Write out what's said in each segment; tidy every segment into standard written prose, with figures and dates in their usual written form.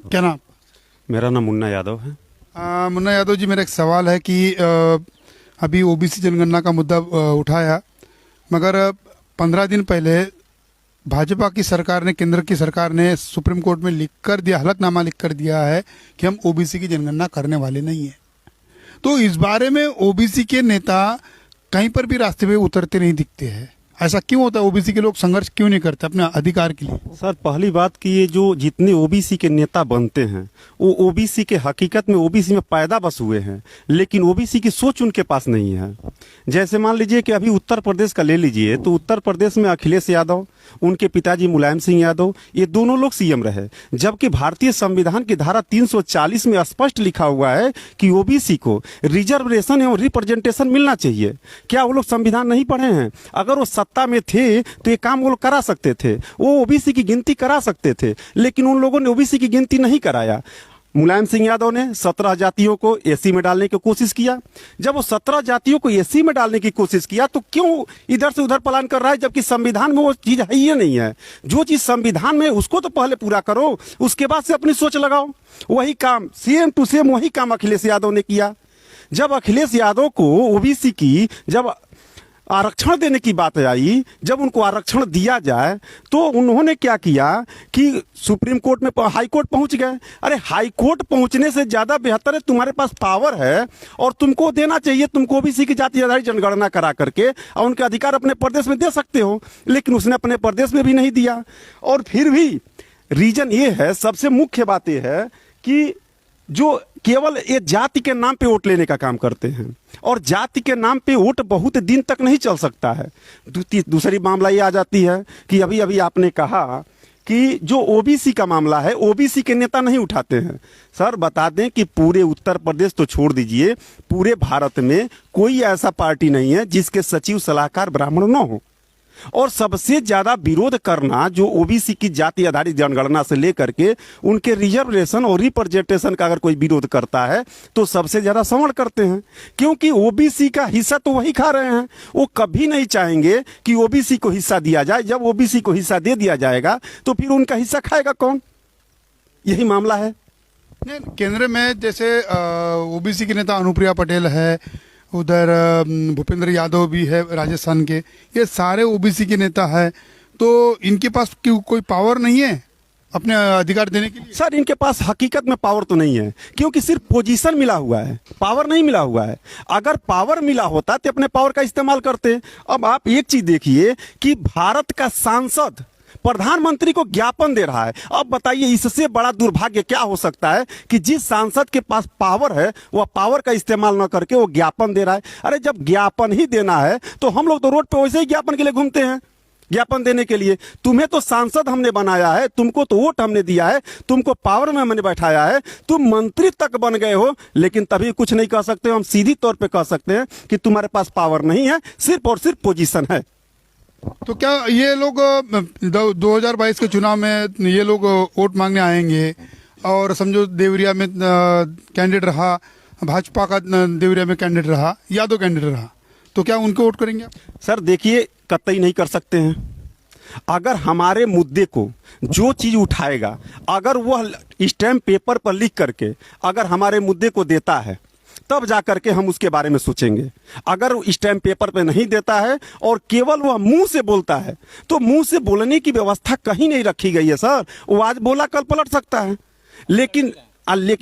क्या नाम? मेरा नाम मुन्ना यादव है। मुन्ना यादव जी, मेरा एक सवाल है कि अभी ओबीसी जनगणना का मुद्दा उठाया, मगर 15 दिन पहले भाजपा की सरकार ने, केंद्र की सरकार ने सुप्रीम कोर्ट में लिख कर दिया, हलफनामा लिख कर दिया है कि हम ओबीसी की जनगणना करने वाले नहीं है। तो इस बारे में ओबीसी के नेता कहीं पर भी रास्ते पे उतरते नहीं दिखते हैं। ऐसा क्यों होता है? ओबीसी के लोग संघर्ष क्यों नहीं करते अपने अधिकार के लिए? सर, पहली बात कि ये जो जितने ओबीसी के नेता बनते हैं वो ओबीसी के हकीकत में ओबीसी में पैदा बस हुए हैं, लेकिन ओबीसी की सोच उनके पास नहीं है। जैसे मान लीजिए कि अभी उत्तर प्रदेश का ले लीजिए, तो उत्तर प्रदेश में अखिलेश यादव, उनके पिताजी मुलायम सिंह यादव, ये दोनों लोग सीएम रहे, जबकि भारतीय संविधान की धारा 340 में स्पष्ट लिखा हुआ है कि ओबीसी को रिजर्वेशन एवं रिप्रेजेंटेशन मिलना चाहिए। क्या वो लोग संविधान नहीं पढ़े हैं? अगर वो सत्ता में थे तो ये काम वो लोग करा सकते थे, वो ओबीसी की गिनती करा सकते थे, लेकिन उन लोगों ने ओबीसी की गिनती नहीं कराया। मुलायम सिंह यादव ने 17 जातियों को एसी में डालने की कोशिश किया। जब वो 17 जातियों को एसी में डालने की कोशिश किया तो क्यों इधर से उधर पलायन कर रहा है, जबकि संविधान में वो चीज है ही नहीं है। जो चीज संविधान में उसको तो पहले पूरा करो, उसके बाद से अपनी सोच लगाओ। वही काम सेम टू सेम वही काम अखिलेश यादव ने किया। जब अखिलेश यादव को ओबीसी की जब आरक्षण देने की बात आई, जब उनको आरक्षण दिया जाए तो उन्होंने क्या किया कि सुप्रीम कोर्ट में, हाई कोर्ट पहुंच गए। अरे हाई कोर्ट पहुंचने से ज्यादा बेहतर है, तुम्हारे पास पावर है और तुमको देना चाहिए। तुमको ओबीसी की जाति आधारित जनगणना करा करके और उनके अधिकार अपने प्रदेश में दे सकते हो, लेकिन उसने अपने प्रदेश में भी नहीं दिया। और फिर भी रीजन ये है, सबसे मुख्य बात यह है कि जो केवल ये जाति के नाम पे वोट लेने का काम करते हैं, और जाति के नाम पे वोट बहुत दिन तक नहीं चल सकता है। दूसरी मामला ये आ जाती है कि अभी अभी आपने कहा कि जो ओबीसी का मामला है ओबीसी के नेता नहीं उठाते हैं। सर, बता दें कि पूरे उत्तर प्रदेश तो छोड़ दीजिए, पूरे भारत में कोई ऐसा पार्टी नहीं है जिसके सचिव सलाहकार ब्राह्मण न हो। और सबसे ज्यादा विरोध करना जो ओबीसी की जाति आधारित जनगणना से लेकर के उनके रिजर्वेशन और रिप्रेजेंटेशन का अगर कोई विरोध करता है तो सबसे ज्यादा सवर्ण करते हैं, क्योंकि ओबीसी का हिस्सा तो वही खा रहे हैं। वो कभी नहीं चाहेंगे कि ओबीसी को हिस्सा दिया जाए। जब ओबीसी को हिस्सा दे दिया जाएगा तो फिर उनका हिस्सा खाएगा कौन? यही मामला है। केंद्र में जैसे ओबीसी के नेता अनुप्रिया पटेल है, उधर भूपेंद्र यादव भी है राजस्थान के, ये सारे ओबीसी के नेता है, तो इनके पास क्यों कोई पावर नहीं है अपने अधिकार देने के लिए? सर, इनके पास हकीकत में पावर तो नहीं है, क्योंकि सिर्फ पोजीशन मिला हुआ है, पावर नहीं मिला हुआ है। अगर पावर मिला होता तो अपने पावर का इस्तेमाल करते। अब आप एक चीज देखिए कि भारत का सांसद प्रधानमंत्री को ज्ञापन दे रहा है। अब बताइए इससे बड़ा दुर्भाग्य क्या हो सकता है कि जिस सांसद के पास पावर है वह पावर का इस्तेमाल न करके वो ज्ञापन दे रहा है। अरे जब ज्ञापन ही देना है तो हम लोग तो रोड पे वैसे ही ज्ञापन के लिए घूमते हैं, ज्ञापन देने के लिए। तुम्हें तो सांसद हमने बनाया है, तुमको तो वोट हमने दिया है, तुमको पावर में हमने बैठाया है, तुम मंत्री तक बन गए हो, लेकिन तभी कुछ नहीं कह सकते। हम सीधी तौर पे कह सकते हैं कि तुम्हारे पास पावर नहीं है, सिर्फ और सिर्फ पोजीशन है। तो क्या ये लोग 2022 के चुनाव में ये लोग वोट मांगने आएंगे और समझो देवरिया में कैंडिडेट रहा, भाजपा का देवरिया में कैंडिडेट रहा, यादव कैंडिडेट रहा, तो क्या उनको वोट करेंगे आप? सर देखिए, कतई नहीं कर सकते हैं। अगर हमारे मुद्दे को जो चीज उठाएगा, अगर वह स्टैम्प पेपर पर लिख करके अगर हमारे मुद्दे को देता है तब जाकर के हम उसके बारे में सोचेंगे। अगर स्टैम्प पेपर पे नहीं देता है और केवल वह मुंह से बोलता है, तो मुंह से बोलने की व्यवस्था कहीं नहीं रखी गई है। सर, वो आज बोला कल पलट सकता है, लेकिन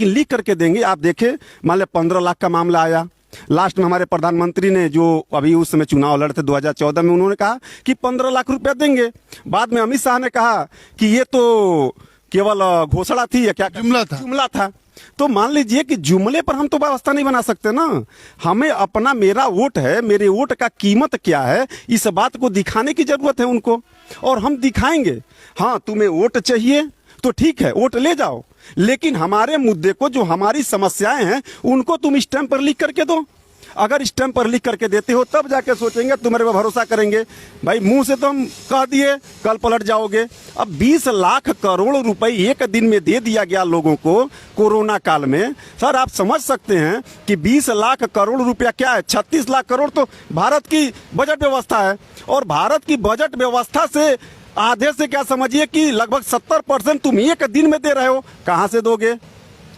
लिख करके देंगे। आप देखें, मान लो 15 लाख का मामला आया, लास्ट में हमारे प्रधानमंत्री ने, जो अभी उस समय चुनाव लड़ते 2014 में, उन्होंने कहा कि 15 लाख रुपया देंगे। बाद में अमित शाह ने कहा कि ये तो केवल घोषणा थी या क्या, जुमला था। तो मान लीजिए कि जुमले पर हम तो व्यवस्था नहीं बना सकते ना। हमें अपना, मेरा वोट है, मेरे वोट का कीमत क्या है, इस बात को दिखाने की जरूरत है उनको, और हम दिखाएंगे। हाँ, तुम्हें वोट चाहिए तो ठीक है, वोट ले जाओ, लेकिन हमारे मुद्दे को, जो हमारी समस्याएं हैं, उनको तुम स्टैम्प पर लिख करके दो। अगर स्टैम्प पर लिख करके देते हो तब जाके सोचेंगे, तुम्हारे पर भरोसा करेंगे। भाई मुंह से तो हम कह दिए, कल पलट जाओगे। अब 20 लाख करोड़ रुपए एक दिन में दे दिया गया लोगों को कोरोना काल में। सर, आप समझ सकते हैं कि 20 लाख करोड़ रुपया क्या है? 36 लाख करोड़ तो भारत की बजट व्यवस्था है, और भारत की बजट व्यवस्था से आधे से क्या समझिए कि लगभग 70% तुम एक दिन में दे रहे हो, कहां से दोगे?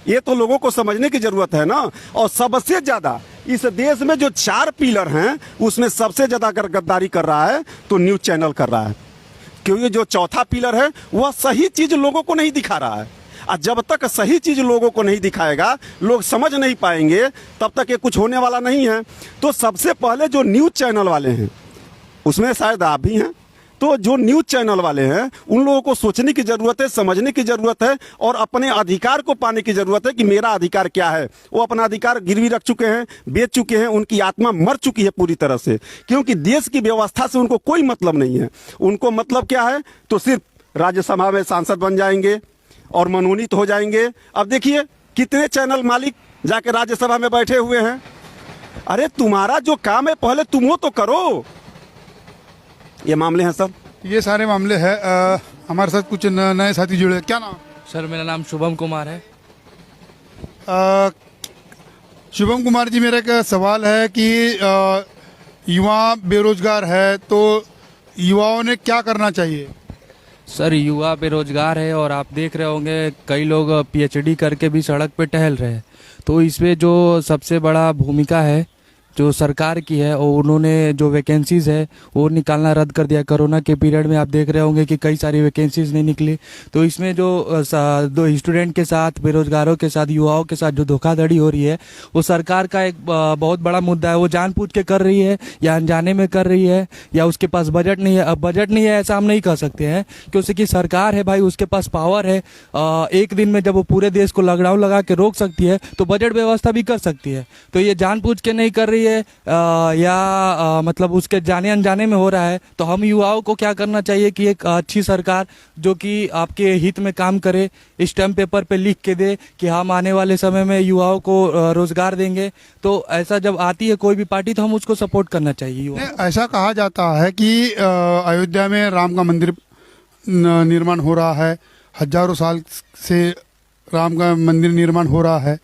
ये तो लोगों को समझने की जरूरत है ना। और सबसे ज्यादा इस देश में जो 4 पिलर हैं उसमें सबसे ज्यादा अगर गद्दारी कर रहा है तो न्यूज चैनल कर रहा है, क्योंकि जो चौथा पिलर है वह सही चीज लोगों को नहीं दिखा रहा है। और जब तक सही चीज लोगों को नहीं दिखाएगा, लोग समझ नहीं पाएंगे, तब तक ये कुछ होने वाला नहीं है। तो सबसे पहले जो न्यूज चैनल वाले हैं, उसमें शायद आप भी हैं, तो जो न्यूज चैनल वाले हैं उन लोगों को सोचने की जरूरत है, समझने की जरूरत है और अपने अधिकार को पाने की जरूरत है कि मेरा अधिकार क्या है। वो अपना अधिकार गिरवी रख चुके हैं, बेच चुके हैं, उनकी आत्मा मर चुकी है पूरी तरह से, क्योंकि देश की व्यवस्था से उनको कोई मतलब नहीं है। उनको मतलब क्या है? तो सिर्फ राज्यसभा में सांसद बन जाएंगे और मनोनीत हो जाएंगे। अब देखिए कितने चैनल मालिक जाके राज्यसभा में बैठे हुए हैं। अरे तुम्हारा जो काम है पहले तुम वो तो करो। ये मामले हैं सर, ये सारे मामले हैं। हमारे साथ कुछ नए साथी जुड़े हैं। क्या नाम? सर मेरा नाम शुभम कुमार है। शुभम कुमार जी, मेरा एक सवाल है कि युवा बेरोजगार है तो युवाओं ने क्या करना चाहिए? सर युवा बेरोजगार है और आप देख रहे होंगे कई लोग पीएचडी करके भी सड़क पे टहल रहे हैं। तो इसमें जो सबसे बड़ा भूमिका है जो सरकार की है, और उन्होंने जो वैकेंसीज है वो निकालना रद्द कर दिया। कोरोना के पीरियड में आप देख रहे होंगे कि कई सारी वैकेंसीज नहीं निकली। तो इसमें जो दो स्टूडेंट के साथ, बेरोजगारों के साथ, युवाओं के साथ जो धोखाधड़ी हो रही है वो सरकार का एक बहुत बड़ा मुद्दा है। वो जानबूझ के कर रही है या अनजाने में कर रही है या उसके पास बजट नहीं है। अब बजट नहीं है ऐसा हम नहीं कह सकते हैं, क्योंकि सरकार है भाई, उसके पास पावर है। एक दिन में जब वो पूरे देश को लॉकडाउन लगा के रोक सकती है तो बजट व्यवस्था भी कर सकती है। तो ये जानबूझ के नहीं कर रही है या मतलब उसके जाने अनजाने में हो रहा है। तो हम युवाओं को क्या करना चाहिए कि एक अच्छी सरकार जो कि आपके हित में काम करे, स्टैम्प पेपर पे लिख के दे कि हम आने वाले समय में युवाओं को रोजगार देंगे। तो ऐसा जब आती है कोई भी पार्टी तो हम उसको सपोर्ट करना चाहिए। युवा ऐसा कहा जाता है कि अयोध्या में राम का मंदिर निर्माण हो रहा है, हजारों साल से राम का मंदिर निर्माण हो रहा है।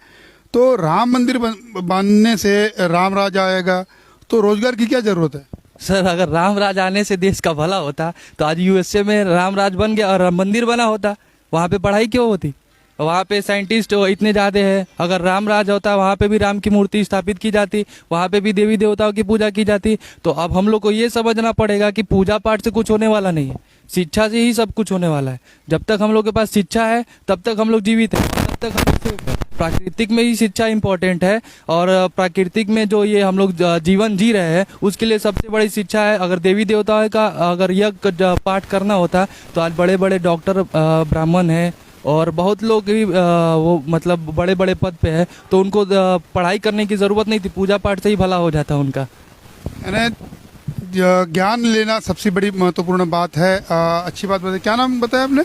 तो राम मंदिर बनने से राम राज आएगा, तो रोजगार की क्या जरूरत है? सर अगर राम राज आने से देश का भला होता तो आज यूएसए में राम राज बन गया और मंदिर बना होता। वहाँ पे पढ़ाई क्यों होती? वहाँ पे साइंटिस्ट इतने ज़्यादा है। अगर राम राज होता वहाँ पे भी राम की मूर्ति स्थापित की जाती, वहाँ पे भी देवी देवताओं की पूजा की जाती। तो अब हम लोग को ये समझना पड़ेगा कि पूजा पाठ से कुछ होने वाला नहीं है, शिक्षा से ही सब कुछ होने वाला है। जब तक हम लोग के पास शिक्षा है तब तक हम लोग जीवित हैं, तब तक हम लोग प्राकृतिक में ही शिक्षा इम्पोर्टेंट है। और प्राकृतिक में जो ये हम लोग जीवन जी रहे हैं उसके लिए सबसे बड़ी शिक्षा है। अगर देवी देवताओं का अगर यज्ञ पाठ करना होता तो आज बड़े बड़े डॉक्टर ब्राह्मण हैं और बहुत लोग भी वो मतलब बड़े बड़े पद पे है, तो उनको पढ़ाई करने की ज़रूरत नहीं थी, पूजा पाठ से ही भला हो जाता उनका। ज्ञान लेना सबसे बड़ी महत्वपूर्ण बात है। अच्छी बात बताई। क्या नाम बताया आपने?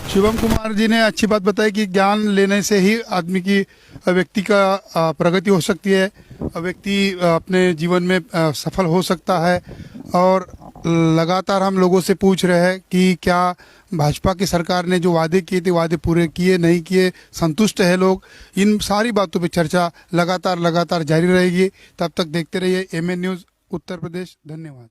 शुभम कुमार जी ने अच्छी बात बताई कि ज्ञान लेने से ही आदमी की, व्यक्ति का प्रगति हो सकती है, व्यक्ति अपने जीवन में सफल हो सकता है। और लगातार हम लोगों से पूछ रहे हैं कि क्या भाजपा की सरकार ने जो वादे किए थे वादे पूरे किए नहीं किए, संतुष्ट है लोग? इन सारी बातों पे चर्चा लगातार जारी रहेगी। तब तक देखते रहिए एमएन न्यूज़ उत्तर प्रदेश। धन्यवाद।